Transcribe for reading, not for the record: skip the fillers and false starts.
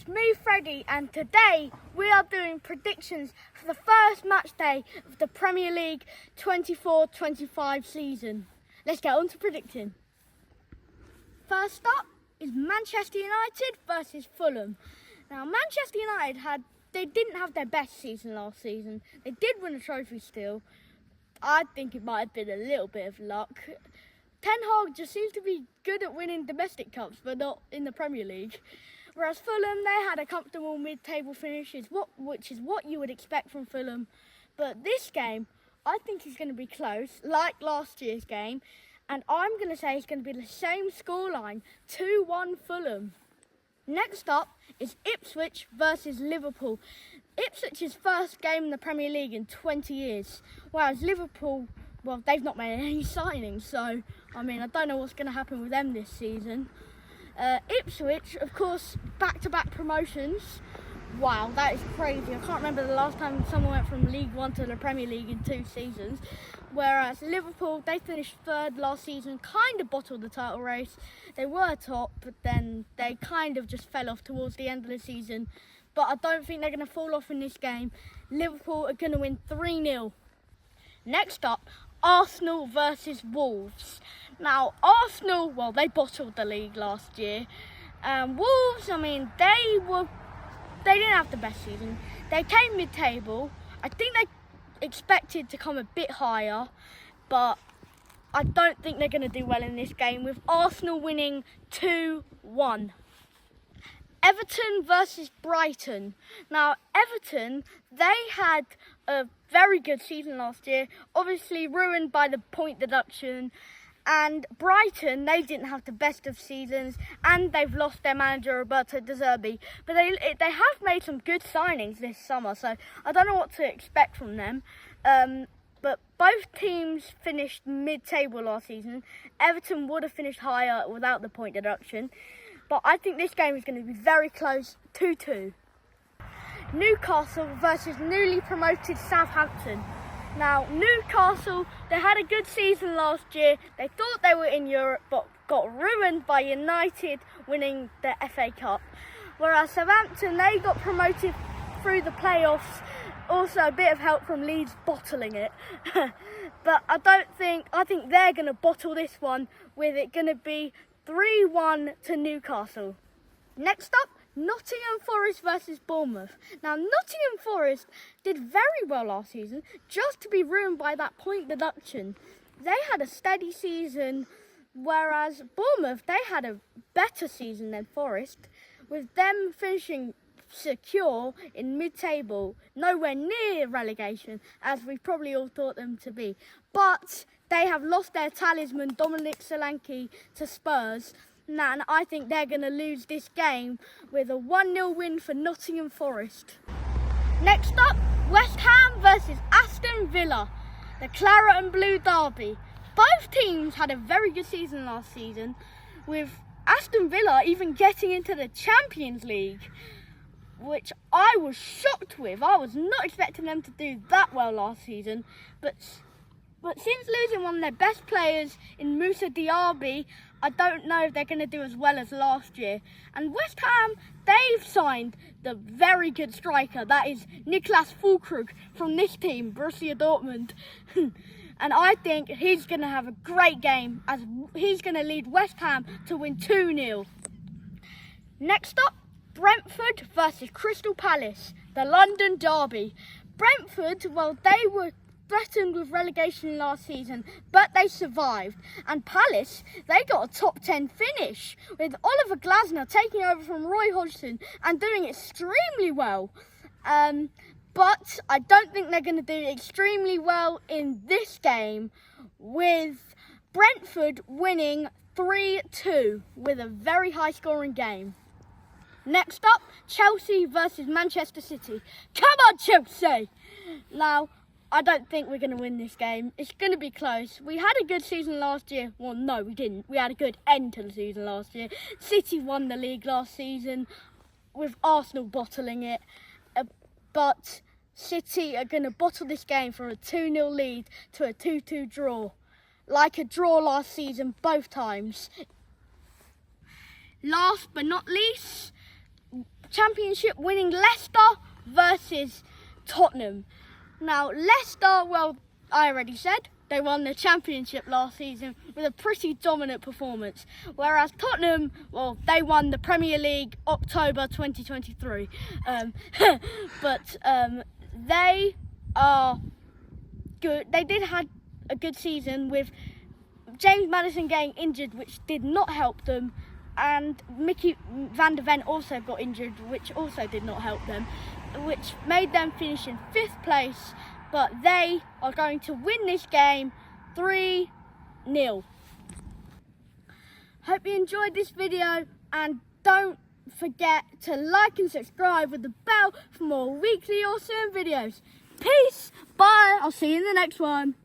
it's me, Freddy, and today we are doing predictions for the first match day of the Premier League 24-25 season. Let's get on to predicting. First up is Manchester United versus Fulham. Now, Manchester United didn't have their best season last season. They did win a trophy still. I think it might have been a little bit of luck. Ten Hag just seems to be good at winning domestic cups, but not in the Premier League. Whereas Fulham, they had a comfortable mid-table finish, which is what you would expect from Fulham. But this game, I think is going to be close, like last year's game. And I'm going to say it's going to be the same scoreline, 2-1 Fulham. Next up is Ipswich versus Liverpool. Ipswich's first game in the Premier League in 20 years, whereas Liverpool, well, they've not made any signings, so, I don't know what's going to happen with them this season. Ipswich, of course, back-to-back promotions. Wow, that is crazy. I can't remember the last time someone went from League One to the Premier League in 2 seasons. Whereas Liverpool, they finished third last season, kind of bottled the title race. They were top, but then they kind of just fell off towards the end of the season. But I don't think they're going to fall off in this game. Liverpool are going to win 3-0. Next up, Arsenal versus Wolves. Now, Arsenal, well, they bottled the league last year. Wolves, they didn't have the best season. They came mid-table. I think they expected to come a bit higher, but I don't think they're going to do well in this game, with Arsenal winning 2-1. Everton versus Brighton. Now, Everton, they had a very good season last year, obviously ruined by the point deduction. And Brighton, they didn't have the best of seasons, and they've lost their manager, Roberto De Zerbi. But they have made some good signings this summer, so I don't know what to expect from them. But both teams finished mid-table last season. Everton would have finished higher without the point deduction. But I think this game is going to be very close, 2-2. Newcastle versus newly promoted Southampton. Now, Newcastle, they had a good season last year. They thought they were in Europe, but got ruined by United winning the FA Cup. Whereas Southampton, they got promoted through the playoffs. Also, a bit of help from Leeds bottling it. But I think they're going to bottle this one, with it going to be 3-1 to Newcastle. Next up, Nottingham Forest versus Bournemouth. Now, Nottingham Forest did very well last season, just to be ruined by that point deduction. They had a steady season, whereas Bournemouth, they had a better season than Forest, with them finishing secure in mid-table, nowhere near relegation, as we probably all thought them to be. But they have lost their talisman, Dominic Solanke, to Spurs. And I think they're going to lose this game with a 1-0 win for Nottingham Forest. Next up, West Ham versus Aston Villa, the Claret and Blue derby. Both teams had a very good season last season, with Aston Villa even getting into the Champions League, which I was shocked with. I was not expecting them to do that well last season, but since losing one of their best players in Moussa Diaby, I don't know if they're going to do as well as last year. And West Ham, they've signed the very good striker, that is Niklas Füllkrug from this team, Borussia Dortmund. And I think he's going to have a great game, as he's going to lead West Ham to win 2-0. Next up, Brentford versus Crystal Palace, the London derby. Brentford, well, they were threatened with relegation last season, but they survived. And Palace, they got a top 10 finish, with Oliver Glasner taking over from Roy Hodgson and doing extremely well. But I don't think they're going to do extremely well in this game, with Brentford winning 3-2 with a very high scoring game. Next up, Chelsea versus Manchester City. Come on, Chelsea! Now, I don't think we're going to win this game. It's going to be close. We had a good season last year. Well, no, we didn't. We had a good end to the season last year. City won the league last season, with Arsenal bottling it. But City are going to bottle this game for a 2-0 lead to a 2-2 draw. Like a draw last season, both times. Last but not least, Championship winning Leicester versus Tottenham. Now Leicester, well, I already said, they won the Championship last season with a pretty dominant performance, whereas Tottenham, well, they won the Premier League October 2023. But they are good. They did have a good season with James Maddison getting injured, which did not help them, and Mickey van der Ven also got injured, which also did not help them, which made them finish in 5th place. But they are going to win this game 3-0. Hope you enjoyed this video, and don't forget to like and subscribe with the bell for more weekly awesome videos. Peace, bye, I'll see you in the next one.